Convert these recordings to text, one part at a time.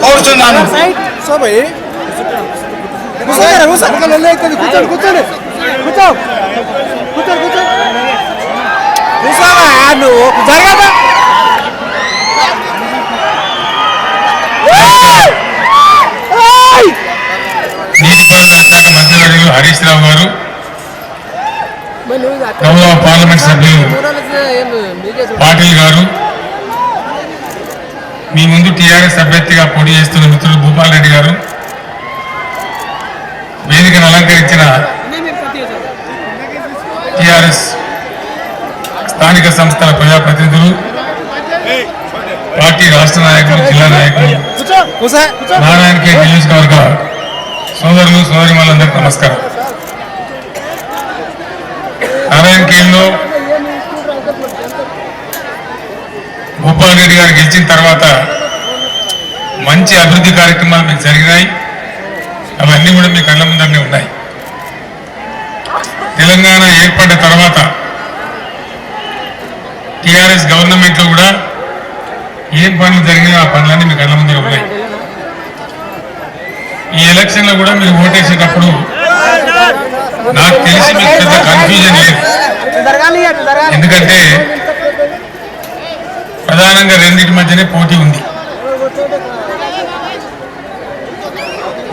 కోరుతున్నాను. నీటిపారుదల శాఖ మంత్రివర్యులు హరీష్ రావు గారు, గౌరవ పార్లమెంట్ సభ్యులు పాటిల్ గారు, మీ ముందు టీఆర్ఎస్ అభ్యర్థిగా పోటీ చేస్తున్న మిత్రులు భూపాల్ రెడ్డి గారు, వేదికను అలంకరించిన టీఆర్ఎస్ స్థానిక సంస్థల ప్రజాప్రతినిధులు, పార్టీ రాష్ట్ర నాయకులు, జిల్లా నాయకులు, నారాయణఖేడ్ నియోజకవర్గ సోదరులు సోదరిమణులందరికీ నమస్కారం. నారాయణఖేడ్లో భూపాల్ రెడ్డి గారు గెలిచిన తర్వాత మంచి అభివృద్ధి కార్యక్రమాలు మీకు జరిగినాయి. అవన్నీ కూడా మీ కళ్ళ ముందరనే ఉన్నాయి. తెలంగాణ ఏర్పడ్డ తర్వాత టీఆర్ఎస్ గవర్నమెంట్లో కూడా ఏం పనులు జరిగినా ఆ పనులన్నీ మీ కళ్ళ ముందర ఉన్నాయి. ఈ ఎలక్షన్లో కూడా మీరు ఓటేసేటప్పుడు నాకు తెలిసి మీకు పెద్ద కన్ఫ్యూజన్ లేదు. ఎందుకంటే ప్రధానంగా రెండింటి మధ్యనే పోటీ ఉంది.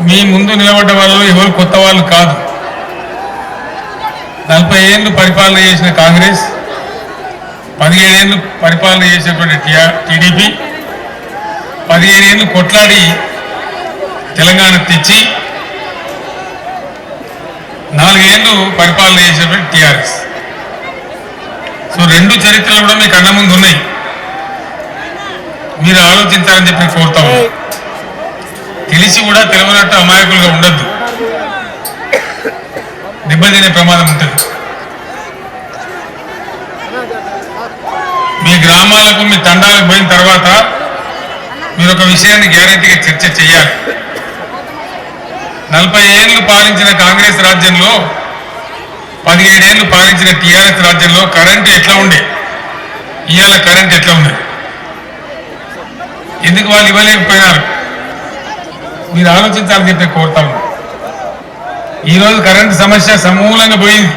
మీ ముందు నిలబడ్డ వాళ్ళు ఎవరు కొత్త వాళ్ళు కాదు. 40 ఏళ్ళు పరిపాలన చేసిన కాంగ్రెస్, 17 ఏళ్ళు పరిపాలన చేసినటువంటి టీడీపీ, 15 ఏళ్ళు కొట్లాడి తెలంగాణ తెచ్చి 4 ఏళ్ళు పరిపాలన చేసినటువంటి టీఆర్ఎస్. సో రెండు చరిత్రలు కూడా మీ కళ్ళ ముందు ఉన్నాయి. మీరు ఆలోచించాలని చెప్పి కోరుతా ఉన్నా. తెలిసి కూడా తెలియనట్టు అమాయకులుగా ఉండద్దు. దెబ్బతినే ప్రమాదం ఉంటుంది. మీ గ్రామాలకు మీ తండాలకు పోయిన తర్వాత మీరు ఒక విషయాన్ని గ్యారెంటీగా చర్చ చేయాలి. 40 ఏళ్ళు పాలించిన కాంగ్రెస్ రాజ్యంలో 17 ఏళ్ళు పాలించిన టీఆర్ఎస్ రాజ్యంలో కరెంటు ఎట్లా ఉండే, ఇవాళ కరెంట్ ఎట్లా ఉన్నది, ఎందుకు వాళ్ళు ఇవ్వలేకపోయినారు? మీరు ఆలోచించాలని చెప్పి కోరుతా ఉన్నా. ఈరోజు కరెంటు సమస్య సమూలంగా పోయింది.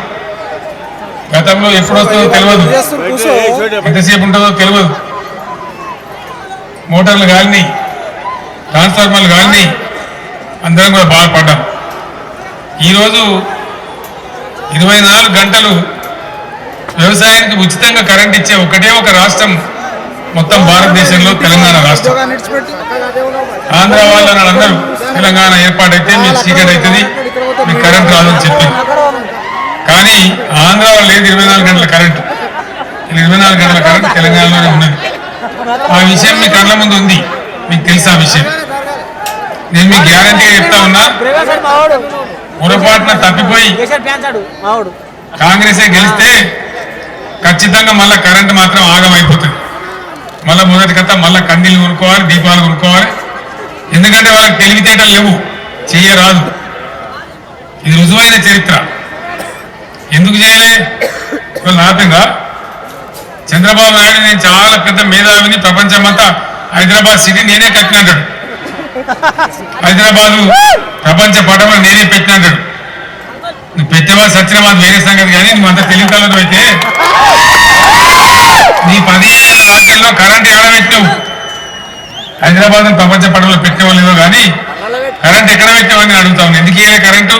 గతంలో ఎప్పుడు వస్తుందో తెలియదు, ఎంతసేపు ఉంటుందో తెలియదు. మోటార్లు కాలినాయి, ట్రాన్స్ఫార్మర్లు కాలినాయి, అందరం కూడా బాధపడ్డాం. ఈరోజు 24 గంటలు వ్యవసాయానికి ఉచితంగా కరెంట్ ఇచ్చే ఒకటే ఒక రాష్ట్రం మొత్తం భారతదేశంలో తెలంగాణ రాష్ట్రం. ఆంధ్ర వాళ్ళని అందరూ తెలంగాణ ఏర్పాటైతే మీకు చీకటి అవుతుంది, మీకు కరెంట్ రాదని చెప్పింది. కానీ ఆంధ్రాలో లేదు 24 గంటల కరెంటు. 24 గంటల కరెంటు తెలంగాణలోనే ఉన్నది. ఆ విషయం మీ కళ్ళ ముందు ఉంది, మీకు తెలుసు ఆ విషయం. నేను మీకు గ్యారంటీగా చెప్తా ఉన్నా, పొరపాటున తప్పిపోయి కాంగ్రెసే గెలిస్తే ఖచ్చితంగా మళ్ళా కరెంటు మాత్రం ఆగమైపోతుంది. మళ్ళీ మొదటి కథ మళ్ళీ కందిలు కొనుక్కోవాలి, దీపాలు కొనుక్కోవాలి. ఎందుకంటే వాళ్ళకి తెలివితేటలు లేవు, చెయ్యరాదు. ఇది రుజువైన చరిత్ర. ఎందుకు చేయలే? వాళ్ళు ఆపిందా? చంద్రబాబు నాయుడు నేను చాలా పెద్ద మేధావిని, ప్రపంచమంతా హైదరాబాద్ సిటీ నేనే కట్టినాడు, హైదరాబాదు ప్రపంచ పటంలో నేనే పెట్టినాడు. నువ్వు పెట్టేవా సత్యనాబాద్ వేరే సంగతి. కానీ నువ్వు అంత తెలివితేటలు అయితే నీ 10 ఏళ్ళ రాజ్యంలో కరెంట్ ఎక్కడ పెట్టావు? హైదరాబాద్ ప్రపంచ పటంలో పెట్టేవో లేదో కానీ కరెంట్ ఎక్కడ పెట్టావని అడుగుతావు. ఎందుకు ఇయ్యలే కరెంటు?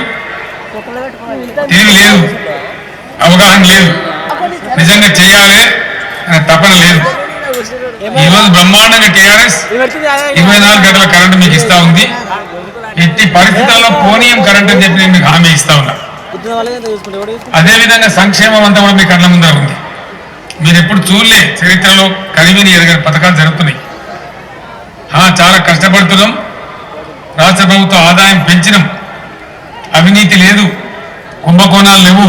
తెలివి లేదు, అవగాహన లేదు, నిజంగా చేయాలి అనే తపన లేదు. ఈరోజు బ్రహ్మాండంగా టీఆర్ఎస్ 24 గంటల కరెంటు మీకు ఇస్తా ఉంది. ఎట్టి పరిస్థితుల్లో పోనీయం కరెంట్ అని చెప్పి నేను మీకు హామీ ఇస్తా ఉన్నా. అదేవిధంగా సంక్షేమం అంతా కూడా మీ కళ్ళ ముందర ఉంది. మీరు ఎప్పుడు చూడలే చరిత్రలో కనివిని ఎరగని పథకాలు జరుగుతున్నాయి. చాలా కష్టపడుతున్నాం. రాష్ట్ర ప్రభుత్వ ఆదాయం పెంచినాం. అవినీతి లేదు, కుంభకోణాలు లేవు,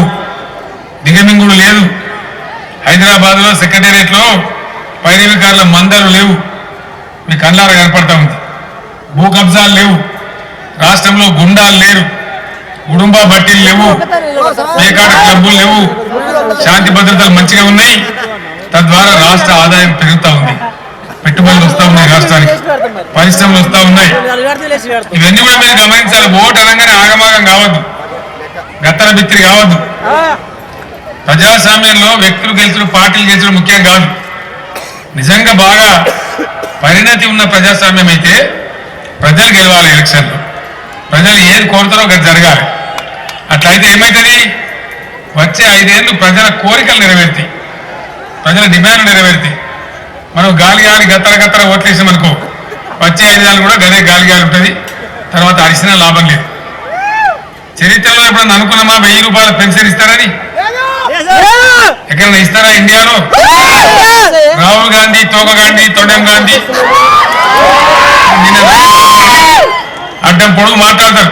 దిగమింగుడు లేదు. హైదరాబాద్లో సెక్రటేరియట్లో పైరవికారుల మందలు లేవు, మీ కళ్ళారా కనపడతా ఉంది. భూ కబ్జాలు లేవు, రాష్ట్రంలో గుండాలు లేరు, కుటుంబ బట్టీలు లేవు, పేకాట క్లబ్బులు లేవు, శాంతి భద్రతలు మంచిగా ఉన్నాయి. తద్వారా రాష్ట్ర ఆదాయం పెరుగుతూ ఉంది, పెట్టుబడులు వస్తూ ఉన్నాయి, రాష్ట్రానికి పరిశ్రమలు వస్తూ ఉన్నాయి. ఇవన్నీ కూడా మీరు గమనించాలి. ఓటు అనగానే ఆగమాగం కావద్దు, గత్తర బిత్తిరి కావద్దు. ప్రజాస్వామ్యంలో వ్యక్తులు గెలుచుడు, పార్టీలు గెలుచుడు ముఖ్యం కాదు. నిజంగా బాగా పరిణతి ఉన్న ప్రజాస్వామ్యం అయితే ప్రజలు గెలవాలి. ఎలక్షన్లో ప్రజలు ఏది కోరుతారో ఒకటి జరగాలి. అట్లయితే ఏమవుతుంది? వచ్చే 5 ఏళ్ళు ప్రజల కోరికలు నెరవేరుతాయి, ప్రజల డిమాండ్లు నెరవేరుతాయి. మనం గాలి గత్తర గత్తర ఓట్లేసామనుకో, వచ్చే 5 ఏళ్ళు కూడా గదే గాలి ఉంటుంది. తర్వాత అరిసినా లాభం లేదు. చరిత్రలో ఎప్పుడన్నా అనుకున్నామా 1000 రూపాయల పెన్షన్ ఇస్తారని? ఎక్కడన్నా ఇస్తారా ఇండియాలో? రాహుల్ గాంధీ, తోక గాంధీ, తొండం గాంధీ అడ్డం పొడుగు మాట్లాడతారు.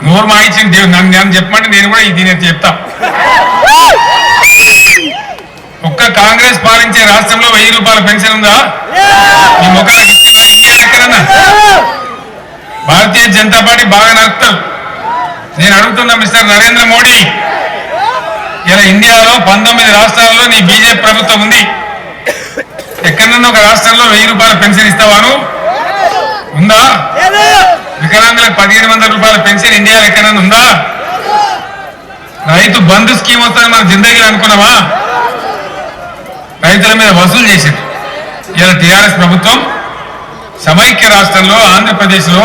నోరు మాయించింది నన్ను చెప్పమంటే నేను కూడా దీని చెప్తా. ఒక్క కాంగ్రెస్ పాలించే రాష్ట్రంలో 1000 రూపాయల పెన్షన్ ఉందా? మీ ముఖానికి ఇచ్చిందా? ఇండియా ఎక్కడన్నా? భారతీయ జనతా పార్టీ బాగా నడుపుతారు. నేను అడుగుతున్నా మిస్టర్ నరేంద్ర మోడీ, ఇలా ఇండియాలో 19 రాష్ట్రాల్లో నీ బీజేపీ ప్రభుత్వం ఉంది. ఎక్కడన్నా ఒక రాష్ట్రంలో 1000 రూపాయల పెన్షన్ ఇస్తావాను? ఉందా? వికలాంగులకు 1500 రూపాయల పెన్షన్ ఇండియాలో ఎక్కడన్నా ఉందా? రైతు బంధు స్కీమ్ వస్తుంది మన జిందగీలో అనుకున్నావా? రైతుల మీద వసూలు చేసింది. ఇలా టీఆర్ఎస్ ప్రభుత్వం సమైక్య రాష్ట్రంలో ఆంధ్రప్రదేశ్లో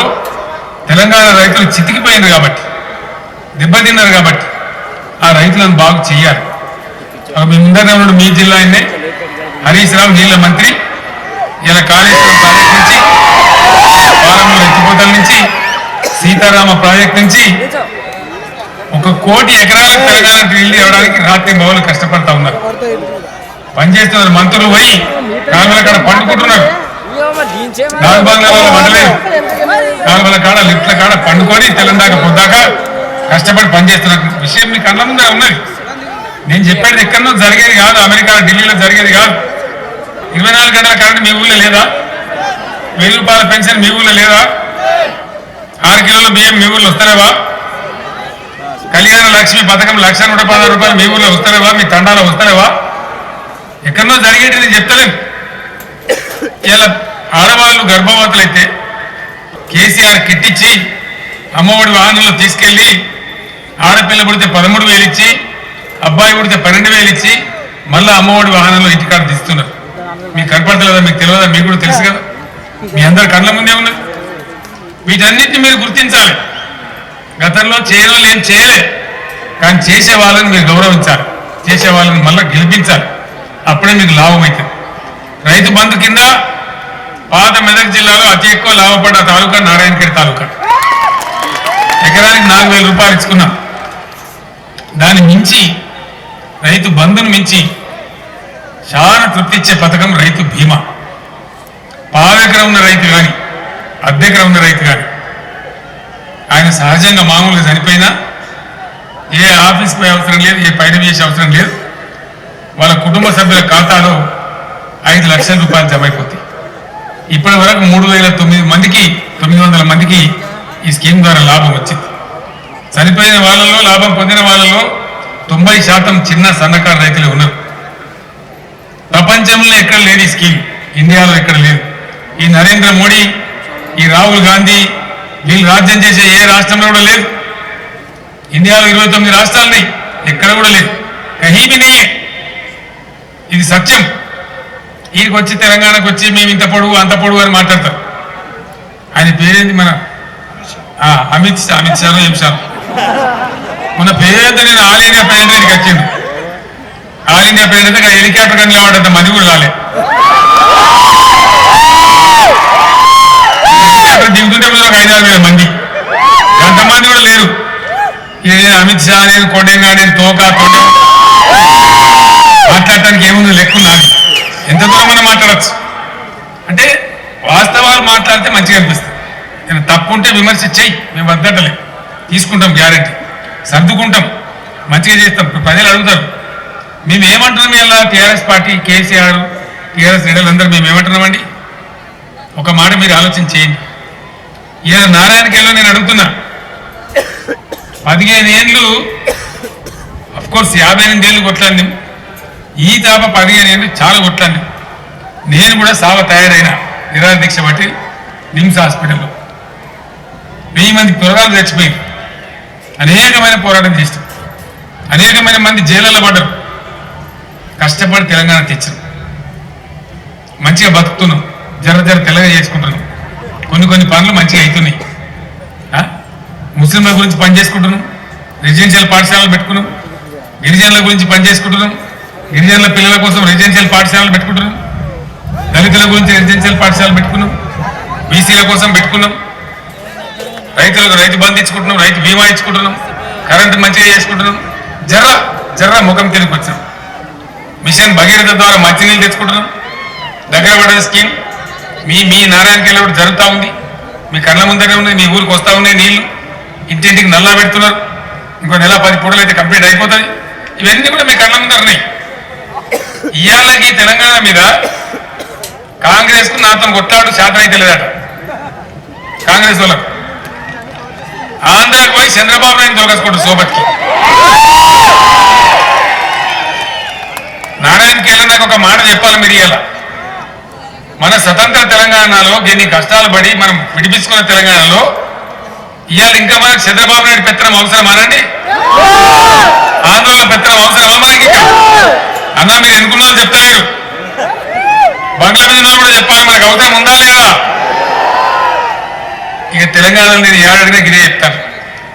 తెలంగాణ రైతులు చితికిపోయినారు కాబట్టి, దెబ్బతిన్నారు కాబట్టి ఆ రైతులను బాగు చేయాలి. మీ ముందరనే ఉన్నాడు మీ జిల్లా ఆయన్నే హరీష్ రావు, నీళ్ల మంత్రి. ఇలా కాళేశ్వరం ప్రాజెక్ట్ నుంచి, పాలమూరు ఎత్తిపోతల నుంచి, సీతారామ ప్రాజెక్ట్ నుంచి 1 కోటి ఎకరాలకు తెలంగాణ నీళ్లు ఇవ్వడానికి రాత్రి మౌలు కష్టపడతా ఉన్నారు, పనిచేస్తున్నారు. మంత్రులు పోయి కాలువల కాడ పండుకుంటున్నారు. నాగబంగారాల వండలేదు, కాలువల కాడ లిఫ్ట్ల కాడ పండుకొని తెలంగాణ పొద్దాక కష్టపడి పనిచేస్తున్న విషయం మీకు కళ్ళ ముందే ఉన్నది. నేను చెప్పేది ఎక్కడో జరిగేది కాదు, అమెరికా ఢిల్లీలో జరిగేది కాదు. 24 గంటల కరెంట్ మీ ఊళ్ళో లేదా? 1000 రూపాయల పెన్షన్ మీ ఊళ్ళో లేదా? 6 కిలోల బియ్యం మీ ఊళ్ళో వస్తారేవా? కళ్యాణ లక్ష్మి పథకం 1,116 రూపాయలు మీ ఊళ్ళో వస్తారేవా? మీ తండాలో వస్తారేవా? ఎక్కడో జరిగేది నేను చెప్తలేను. ఇలా ఆడవాళ్ళు గర్భవతులైతే కేసీఆర్ కిట్టించి అమ్మఒడి వాహనంలో తీసుకెళ్లి ఆడపిల్ల పుడితే 13,000 ఇచ్చి, అబ్బాయి పుడితే 12,000 ఇచ్చి మళ్ళా అమ్మఒడి వాహనంలో ఇంటికాడ తీస్తున్నారు. మీకు కనపడతలేదా? మీకు తెలియదా? మీకు కూడా తెలుసు కదా, మీ అందరి కళ్ళ ముందే ఉన్నది. వీటన్నిటిని మీరు గుర్తించాలి. గతంలో చేయని వాళ్ళు ఏం చేయలే, కానీ చేసే వాళ్ళని మీరు గౌరవించాలి, చేసే వాళ్ళని మళ్ళీ గెలిపించాలి. అప్పుడే మీకు లాభం అవుతుంది. రైతు బంధు కింద పాత మెదక్ జిల్లాలో అతి ఎక్కువ లాభపడ్డ తాలూకా నారాయణఖేడ్ తాలూకా. ఎకరానికి 4,000 రూపాయలు ఇచ్చుకున్నాం. దాన్ని మించి రైతు బంధును మించి చాలా తృప్తిచ్చే పథకం రైతు బీమా. పావెకరం ఉన్న రైతు కానీ, అద్దెకరం ఉన్న రైతు కానీ, ఆయన సహజంగా మామూలుగా చనిపోయినా ఏ ఆఫీస్కి పోయే అవసరం లేదు, ఏ పైన చేసే అవసరం లేదు. వాళ్ళ కుటుంబ సభ్యుల ఖాతాలో 5 లక్షల రూపాయలు జమ అయిపోతాయి. ఇప్పటి వరకు 3,900 మందికి 900 మందికి ఈ స్కీమ్ ద్వారా లాభం వచ్చింది. చనిపోయిన వాళ్ళలో, లాభం పొందిన వాళ్ళలో 90% చిన్న సన్నకారు రైతులే ఉన్నారు. ప్రపంచంలో ఎక్కడ లేదు ఈ స్కీమ్, ఇండియాలో ఎక్కడ లేదు. ఈ నరేంద్ర మోడీ, ఈ రాహుల్ గాంధీ వీళ్ళు రాజ్యం చేసే ఏ రాష్ట్రంలో కూడా లేదు. ఇండియాలో 29 రాష్ట్రాలున్నాయి, ఎక్కడ కూడా లేదు. కహీబినే, ఇది సత్యం. ఈయనకి వచ్చి తెలంగాణకు వచ్చి మేము ఇంత పొడుగు అంత పొడుగు అని మాట్లాడతారు. ఆయన పేరేంటి? మన అమిత్ షాను ఏం షా మన పేద, నేను ఆల్ ఇండియా ప్రెసిడెంట్కి వచ్చిండు. ఆల్ ఇండియా ప్రెసిడెంట్ హెలికాప్టర్ కానీ లేవాడంత మంది కూడా రాలే. హెలికాప్టర్ దిగుతుంటే కూడా ఒక 5,000 మంది, అంతమంది కూడా లేరు. నేను అమిత్ షా, నేను కొండేగా, నేను తోక మాట్లాడటానికి ఏముంది లెక్కున్నాను. ఎంత దూరం మనం మాట్లాడచ్చు అంటే వాస్తవాలు మాట్లాడితే మంచిగా అనిపిస్తుంది. నేను తప్పు ఉంటే విమర్శ చెయ్యి, మేము వద్దటలే, తీసుకుంటాం, గ్యారెంటీ సర్దుకుంటాం, మంచిగా చేస్తాం. ప్రజలు అడుగుతారు మేము ఏమంటున్నాం. ఇలా టీఆర్ఎస్ పార్టీ, కేసీఆర్, టీఆర్ఎస్ లీడర్లందరూ మేము ఏమంటున్నామండి? ఒక మాట మీరు ఆలోచన చేయండి. ఇలా నారాయణఖేడ్లో నేను అడుగుతున్నా, 15 ఏళ్ళు, అఫ్కోర్స్ 58 ఏళ్ళు కొట్లాండి. ఈ తాప 15 ఏళ్ళు చాలా కొట్లాండి. నేను కూడా సావ తయారైన నిరాదీక్ష బట్టి నిమ్స్ హాస్పిటల్లో 1000 మంది పొరగాలు చచ్చిపోయారు. అనేకమైన పోరాటం చేస్తాం, అనేకమైన మంది జైళ్ళలో పడ్డారు. కష్టపడి తెలంగాణ తెచ్చాం, మంచిగా బతుకుతున్నాం, జర తెల్లగా చేసుకుంటున్నాం. కొన్ని పనులు మంచిగా అవుతున్నాయి. ముస్లింల గురించి పని చేసుకుంటున్నాం, రెసిడెన్షియల్ పాఠశాలలు పెట్టుకున్నాం. గిరిజనుల గురించి పని చేసుకుంటున్నాం, గిరిజనుల పిల్లల కోసం రెసిడెన్షియల్ పాఠశాలలు పెట్టుకుంటున్నాం. దళితుల గురించి రెసిడెన్షియల్ పాఠశాలలు పెట్టుకున్నాం, బీసీల కోసం పెట్టుకున్నాం. రైతులకు రైతు బంధు ఇచ్చుకుంటున్నాం, రైతు బీమా ఇచ్చుకుంటున్నాం, కరెంటు మంచిగా చేసుకుంటున్నాం. జర్ర ముఖం తిరిగి వచ్చాం. మిషన్ భగీరథ ద్వారా మంచినీళ్ళు తెచ్చుకుంటున్నాం. దగ్గర పడ్డ స్కీమ్ మీ నారాయణకెళ్ళి కూడా జరుగుతూ ఉంది. మీ కళ్ళ ముందరే ఉన్నాయి, మీ ఊరికి వస్తూ ఉన్నాయి నీళ్లు. ఇంటింటికి నల్లా పెడుతున్నారు. ఇంకో నెల 10 పూటలు అయితే కంప్లీట్ అయిపోతుంది. ఇవన్నీ కూడా మీ కళ్ళ ముందర ఉన్నాయి. ఇవాళకి తెలంగాణ మీద కాంగ్రెస్ కు నాతో కొట్లాడు శాతం అయితే లేదట. కాంగ్రెస్ వాళ్ళకు ఆంధ్రాకి పోయి చంద్రబాబు నాయుడు తొలగసుకుంటారు సోబత్కి. నారాయణకేళ్ళ నాకు ఒక మాట చెప్పాలి మీరు. ఇవాళ మన స్వతంత్ర తెలంగాణలో దీన్ని కష్టాలు పడి మనం విడిపించుకున్న తెలంగాణలో ఇవాళ ఇంకా మనకు చంద్రబాబు నాయుడు పెత్తనం అవసరం అనండి? ఆందోళన పెత్తనం అవసరమా మనకి? అన్నా మీరు ఎన్నుకున్న వాళ్ళు చెప్తలేరు, బంగ్లా మీద కూడా చెప్పాలి, మనకు అవసరం ఉందా లేదా? ఇక తెలంగాణలో నేను ఏడాడినా గిరే చెప్తాను,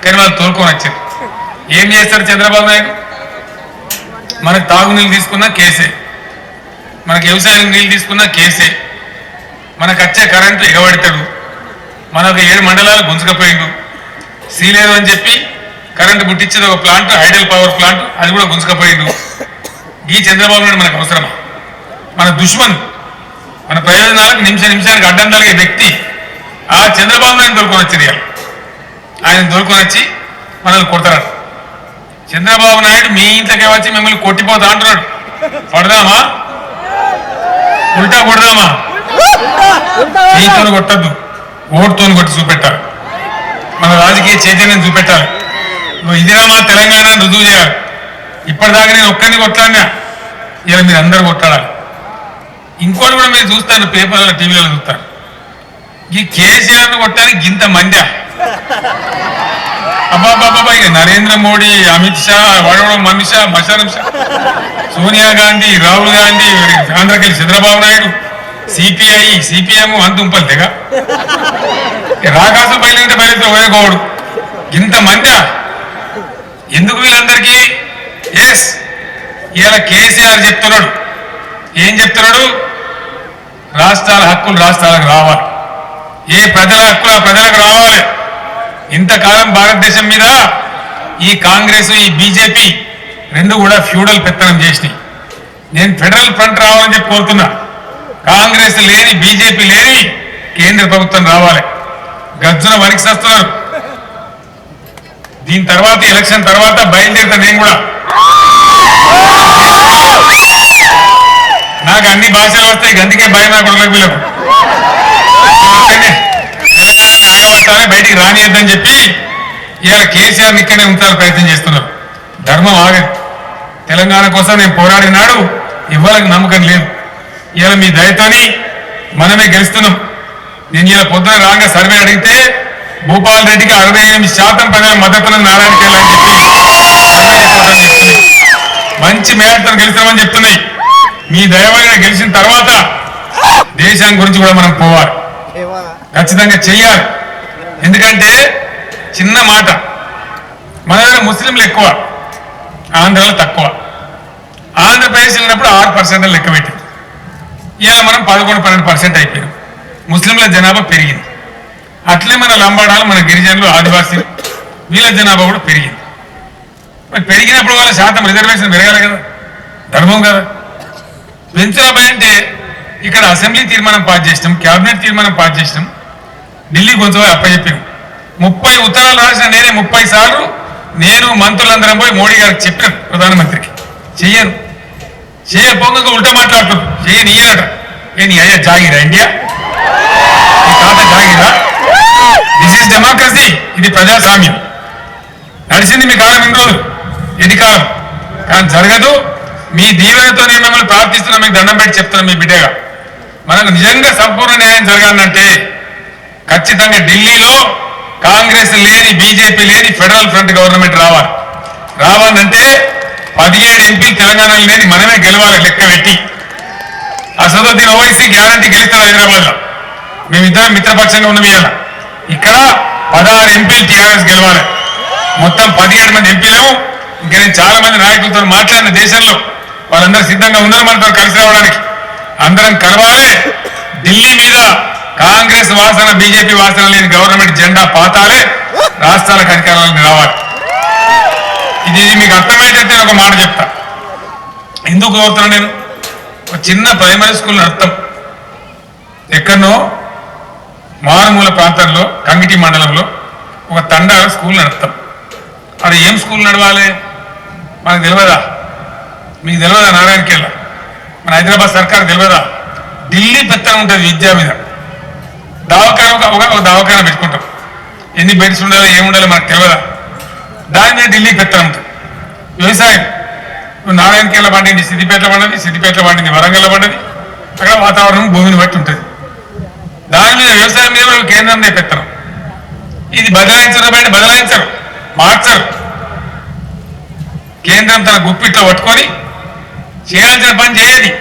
కానీ వాళ్ళు తోలుకొని వచ్చారు. ఏం చేస్తారు చంద్రబాబు నాయుడు? మనకు తాగునీళ్ళు తీసుకున్నా కేసే, మనకు వ్యవసాయం నీళ్ళు తీసుకున్నా కేసే, మనకు వచ్చే కరెంటు ఎగబడతాడు, మనకు 7 మండలాలు గుంజుకపోయిండు. సీలేదు అని చెప్పి కరెంటు పుట్టించేది ఒక ప్లాంట్, హైడల్ పవర్ ప్లాంట్, అది కూడా గుంజుకపోయిండు. ఈ చంద్రబాబు నాయుడు మనకు అవసరమా? మన దుష్మన్, మన ప్రయోజనాలకు నిమిషానికి అడ్డం కలిగే వ్యక్తి ఆ చంద్రబాబు నాయుడు దొరుకుని వచ్చి ఆయన దొరుకుని వచ్చి మనల్ని కొడతాడు. చంద్రబాబు నాయుడు మీ ఇంట్లోకే వచ్చి మిమ్మల్ని కొట్టిపోతా అంటున్నాడు. పడదామా? ఉల్టా కొడదామా? నీతో కొట్టద్దు, ఓటుతో కొట్టి చూపెట్టాలి. మన రాజకీయ చైతన్యం చూపెట్టాలి. నువ్వు ఇదిరా మా తెలంగాణ రుజువు చేయాలి. ఇప్పటిదాకా నేను ఒక్కరిని కొట్లాడినా, ఇలా మీరు అందరూ కొట్లాడాలి. ఇంకోటి కూడా మీరు చూస్తాను, పేపర్లలో టీవీలలో చూస్తారు, ఈ కేసీఆర్ను కొట్టడానికి ఇంత మంది అబ్బాబాబా. ఇక నరేంద్ర మోడీ, అమిత్ షా, వడవడం మనుష మషారం షా, సోనియా గాంధీ, రాహుల్ గాంధీ, ఆంధ్రకెళ్ళి చంద్రబాబు నాయుడు, సిపిఎం అంతుంపలు తెగ రాకాసు బయలుంటే బయలుతో పోయేకోడు ఇంత మంది. ఎందుకు వీళ్ళందరికీ? ఎస్, ఇలా కేసీఆర్ చెప్తున్నాడు. ఏం చెప్తున్నాడు? రాష్ట్రాల హక్కులు రాష్ట్రాలకు రావాలి, ఏ ప్రజల హక్కులు ఆ ప్రజలకు రావాలి. ఇంతకాలం భారతదేశం మీద ఈ కాంగ్రెస్, ఈ బీజేపీ రెండు కూడా ఫ్యూడల్ పెత్తనం చేసినాయి. నేను ఫెడరల్ ఫ్రంట్ రావాలని చెప్పి కోరుతున్నా. కాంగ్రెస్ లేని, బీజేపీ లేని కేంద్ర ప్రభుత్వం రావాలి. గర్జన వణికిస్తున్నారు. దీని తర్వాత ఎలక్షన్ తర్వాత బయలుదేరుతా నేను కూడా. నాకు అన్ని భాషలు వస్తాయి, అందుకే భయం నాకు వీళ్ళకు. ఆగబట్టాలి, బయటికి రానియద్దని చెప్పి ఇవాళ కేసీఆర్ ఇక్కడే ఉంచాలని ప్రయత్నం చేస్తున్నారు. ధర్మం ఆగదు. తెలంగాణ కోసం నేను పోరాడినాడు, ఇవ్వాలని నమ్మకం లేదు. ఇవాళ మీ దయతోని మనమే గెలుస్తున్నాం. నేను ఇలా పొద్దున రాగా సర్వే అడిగితే భూపాల్ రెడ్డికి 68% ప్రజల మద్దతున్న నారాయణకేళ్ళ అని చెప్పి మంచి మేరతో గెలుస్తామని చెప్తున్నాయి. మీ దయవల్ల గెలిచిన తర్వాత దేశాన్ని గురించి కూడా మనం పోవాలి, ఖచ్చితంగా చెయ్యాలి. ఎందుకంటే చిన్న మాట, మన దగ్గర ముస్లింలు ఎక్కువ, ఆంధ్రాలో తక్కువ. ఆంధ్రప్రదేశ్ వెళ్ళినప్పుడు 6% లెక్క పెట్టింది. ఇలా మనం 11-12% అయిపోయాం. ముస్లింల జనాభా పెరిగింది. అట్లే మన లంబాడాలు, మన గిరిజనులు, ఆదివాసీలు వీళ్ళ జనాభా కూడా పెరిగింది. మరి పెరిగినప్పుడు వాళ్ళ శాతం రిజర్వేషన్ పెరగాలి కదా, ధర్మం కదా. పెంచాలి అంటే ఇక్కడ అసెంబ్లీ తీర్మానం పాస్ చేసినాం, క్యాబినెట్ తీర్మానం పాస్ చేసినాం, ఢిల్లీ కొంచెం అప్పచెప్పాం. 30 ఉత్తరాలు రాసిన నేనే 30 సార్లు నేను మంత్రులందరం పోయి మోడీ గారికి చెప్పాను, ప్రధానమంత్రికి. చెయ్యను, చేయపోగా ఉల్టా మాట్లాడుతున్నాను. చేయనియనట. నీ అయ్యా జాగిరా ఇండియా, నీ తాత జాగిరా. దిస్ ఈజ్ డెమోక్రసీ, ఇది ప్రజాస్వామ్యం. నడిచింది మీ కాలం ఇన్ని రోజులు, ఎన్ని కాలం, కానీ జరగదు. మీ దీవెనతో నేను మిమ్మల్ని ప్రార్థిస్తున్నా, మీకు దండం పెట్టి చెప్తున్నా మీ బిడ్డగా. మనకు నిజంగా సంపూర్ణ న్యాయం జరగాలంటే ఖచ్చితంగా ఢిల్లీలో కాంగ్రెస్ లేని బీజేపీ లేని ఫెడరల్ ఫ్రంట్ గవర్నమెంట్ రావాలి. రావాలంటే 17 ఎంపీలు తెలంగాణలో లేని మనమే గెలవాలి లెక్క పెట్టి. అసదుద్దీన్ ఓవైసీ గ్యారంటీ గెలుస్తారు హైదరాబాద్ లో. మేమిద్దరం మిత్రపక్షంగా ఉన్నాం. ఇవాళ ఇక్కడ 16 ఎంపీలు టీఆర్ఎస్ గెలవాలి. మొత్తం 17 మంది ఎంపీలు. ఇంకా నేను చాలా మంది నాయకులతో మాట్లాడిన దేశంలో వాళ్ళందరూ సిద్ధంగా ఉన్నారు మనతో కలిసి రావడానికి. అందరం కలవాలి. ఢిల్లీ మీద కాంగ్రెస్ వాసన బీజేపీ వాసన లేని గవర్నమెంట్ జెండా పాతాలే రాష్ట్రాలకు అధికారాలకు రావాలి. ఇది మీకు అర్థమైతే ఒక మాట చెప్తా. ఎందుకు కోరుతున్నా నేను, ఒక చిన్న ప్రైమరీ స్కూల్ నడుపుతాం ఎక్కడనో మారుమూల ప్రాంతంలో కంగిటి మండలంలో ఒక తండా స్కూల్ నడుపుతాం. అది ఏం స్కూల్ నడవాలి మనకు తెలియదా? మీకు తెలియదా? నారాయణకేళ్ళ మన హైదరాబాద్ సర్కార్ తెలియదా? ఢిల్లీ పెత్తనం ఉంటుంది విద్య మీద. దవాఖాన ఒక దవాఖాన పెట్టుకుంటాం. ఎన్ని బెడ్స్ ఉండాలి ఏముండాలి మనకు తెలియదా? దాని మీద ఢిల్లీ పెత్తనం ఉంటుంది. వ్యవసాయం నారాయణకేళ్ళ పండింది సిద్దిపేటలో పండింది, సిద్దిపేటలో పండింది వరంగల్లో పండింది. అక్కడ వాతావరణం భూమిని బట్టి ఉంటుంది. దాని మీద వ్యవసాయం మీద కేంద్రం మీద పెత్తనం. ఇది బదలాయించరు బయట బదలాయించరు, మార్చరు. కేంద్రం తన గుప్పిట్లో పట్టుకొని చేయాల్సిన పని చేయది,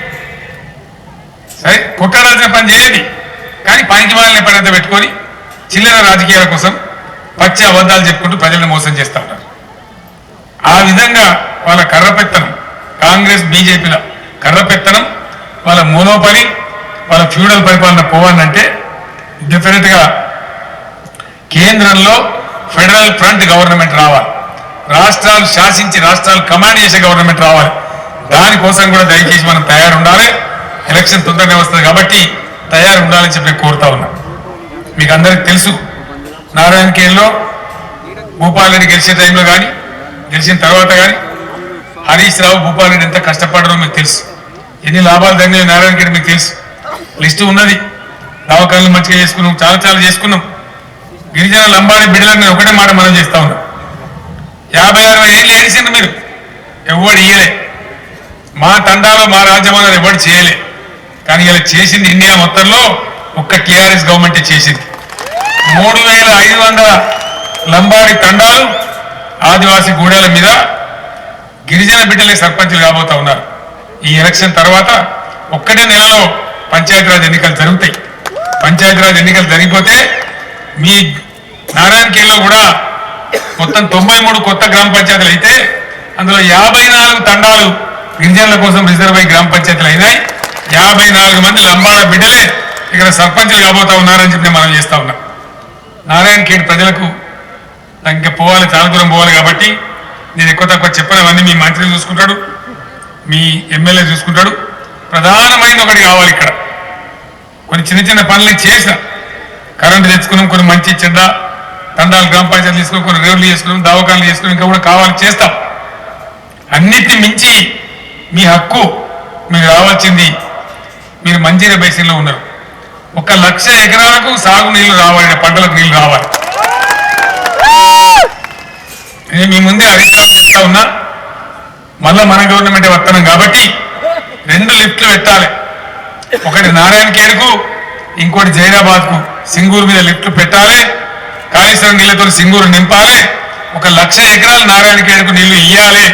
సరే కొట్టాడాల్సిన పని చేయది. కానీ పనికి వాళ్ళని పనంత పెట్టుకొని చిల్లర రాజకీయాల కోసం పచ్చి అబద్ధాలు చెప్పుకుంటూ ప్రజలను మోసం చేస్తూ ఉంటారు. ఆ విధంగా వాళ్ళ కర్రపెత్తనం, కాంగ్రెస్ బీజేపీల కర్రపెత్తనం, వాళ్ళ మోనోపలి, వాళ్ళ ఫ్యూడల్ పరిపాలన పోవాలంటే డెఫినెట్ గా కేంద్రంలో ఫెడరల్ ఫ్రంట్ గవర్నమెంట్ రావాలి. రాష్ట్రాలు శాసించి రాష్ట్రాలు కమాండ్ చేసే గవర్నమెంట్ రావాలి. దానికోసం కూడా దయచేసి మనం తయారు ఉండాలి. ఎలక్షన్ తొందరనే వస్తుంది కాబట్టి తయారు ఉండాలని చెప్పి కోరుతా ఉన్నా. మీకు అందరికి తెలుసు, నారాయణఖేడ్లో భూపాల్ రెడ్డి గెలిచే టైంలో కానీ గెలిచిన తర్వాత కానీ హరీష్ రావు భూపాల్ రెడ్డి ఎంత కష్టపడరో మీకు తెలుసు. ఎన్ని లాభాలు దగ్గర నారాయణఖేడ్ మీకు తెలుసు. లిస్టు ఉన్నది. దవాఖానలు మంచిగా చేసుకున్నాం, చాలా చాలా చేసుకున్నాం. గిరిజన లంబాడి బిడ్డలను నేను ఒకటే మాట మనం చేస్తా ఉన్నాం. 50-60 ఏళ్ళు ఏడిసింది మీరు, ఎవడు ఇయ్యలే. మా తండాలో మా రాజ్యమంలో ఎవడు చేయలే. కానీ ఇలా చేసింది ఇండియా మొత్తంలో ఒక్క టీఆర్ఎస్ గవర్నమెంట్ చేసింది. 3500 లంబాడి తండాలు ఆదివాసీ గూడాల మీద గిరిజన బిడ్డలే సర్పంచులు కాబోతా ఉన్నారు. ఈ ఎలక్షన్ తర్వాత ఒక్కటే నెలలో పంచాయతీరాజ్ ఎన్నికలు జరుగుతాయి. పంచాయతీరాజ్ ఎన్నికలు జరిగిపోతే మీ నారాయణఖేడ్లో కూడా మొత్తం 93 కొత్త గ్రామ పంచాయతీలు అయితే అందులో 54 తండాలు గిరిజనుల కోసం రిజర్వ్ అయ్యి గ్రామ పంచాయతీలు అయినాయి. 54 మంది లంబాడ బిడ్డలే ఇక్కడ సర్పంచులు కాబోతా ఉన్నారని చెప్పి మనం చేస్తా ఉన్నాం. నారాయణఖేడ్ ప్రజలకు ఇంకా పోవాలి, చాలా దూరం పోవాలి కాబట్టి నేను ఎక్కువ తక్కువ చెప్పినవన్నీ మీ మంత్రి చూసుకుంటాడు, మీ ఎమ్మెల్యే చూసుకుంటాడు. ప్రధానమైనది ఒకటి కావాలి. ఇక్కడ కొన్ని చిన్న చిన్న పనులు చేసిన కరెంటు తెచ్చుకున్నాం, కొన్ని మంచి చెడ్డ తండాలు గ్రామ పంచాయతీలు తీసుకుని, కొన్ని రేవులు చేసుకున్నాం, దవాఖానలు చేసుకుని, ఇంకా కూడా కావాలి చేస్తాం. అన్నిటిని మించి మీ హక్కు మీకు రావాల్సింది. మీరు మంజీరా బేసిన్లో ఉన్నారు. 1,00,000 ఎకరాలకు సాగు నీళ్లు రావాలి, పంటలకు నీళ్లు రావాలి. నేను మీ ముందే అధికారం చెప్తా ఉన్నా. మళ్ళా మన గవర్నమెంట్ వస్తున్నాం కాబట్టి 2 లిఫ్ట్లు పెట్టాలి. ఒకటి నారాయణఖేడ్కు, ఇంకోటి జైరాబాద్కు. సింగూరు మీద లిఫ్ట్లు పెట్టాలి. కాళేశ్వరం నీళ్లతో సింగూరు నింపాలి. 1,00,000 ఎకరాలు నారాయణఖేడ్కు నీళ్లు ఇయ్యాలి.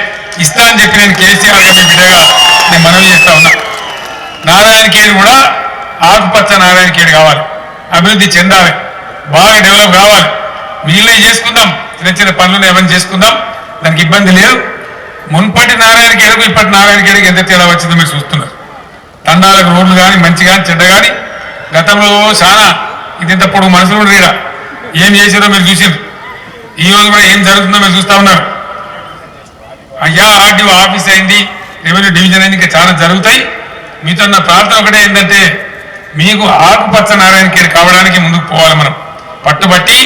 ఇస్తా అని చెప్పి నేను కేసీఆర్ మీ బిడ్డగా నేను మనవి చేస్తా ఉన్నా. నారాయణఖేడ్ కూడా ఆకుపచ్చ నారాయణఖేడ్ కావాలి, అభివృద్ధి చెందాలి, బాగా డెవలప్ కావాలి. వీళ్ళే చేసుకుందాం, చిన్న చిన్న పనులను ఏమైనా చేసుకుందాం, దానికి ఇబ్బంది లేదు. మున్పటి నారాయణఖేడ్కు ఇప్పటి నారాయణఖేడ్కి ఎంత తేడా వచ్చిందో మీరు చూస్తున్నారు. తండాలకు రోడ్లు కానీ మంచి కానీ చెడ్డ కానీ గతంలో చాలా ఇంత పొడుగు మనుషులు కూడా ఈడ ఏం చేసారో మీరు చూసారు. ఈ రోజు కూడా ఏం జరుగుతుందో మీరు చూస్తా ఉన్నారు. అయ్యా ఆర్డీఓ ఆఫీస్ అయింది, రెవెన్యూ డివిజన్ అయింది, ఇంకా చాలా జరుగుతాయి. మీతో నా ప్రార్థన ఒకటే ఏంటంటే మీకు ఆకుపచ్చ నారాయణఖేడ్ కావడానికి ముందుకు పోవాలి. మనం పట్టుబట్టి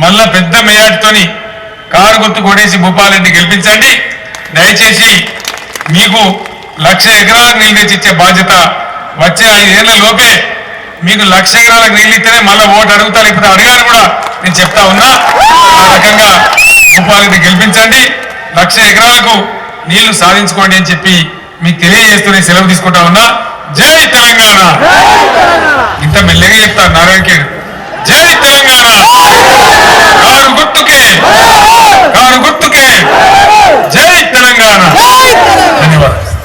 మళ్ళా పెద్ద మెజార్టీతోని కారు గుర్తు కొడేసి భూపాల్ రెడ్డి గెలిపించండి. దయచేసి మీకు 1,00,000 ఎకరాలకు నీళ్ళు తెచ్చిచ్చే బాధ్యత వచ్చే 5 ఏళ్ల లోపే మీకు 1,00,000 ఎకరాలకు నీళ్ళు ఇస్తేనే మళ్ళీ ఓటు అడుగుతా, లేకపోతే అడగాలని కూడా నేను చెప్తా ఉన్నా. ఆ రకంగా భూపాల్ రెడ్డి గెలిపించండి, 1,00,000 ఎకరాలకు నీళ్లు సాధించుకోండి అని చెప్పి మీకు తెలియజేస్తూనే సెలవు తీసుకుంటా ఉన్నా. జై తెలంగాణ. ఇంత మెల్లగా చెప్తారు నారాయణఖేడ్. జై తెలంగాణ. ధన్యవాదాలు.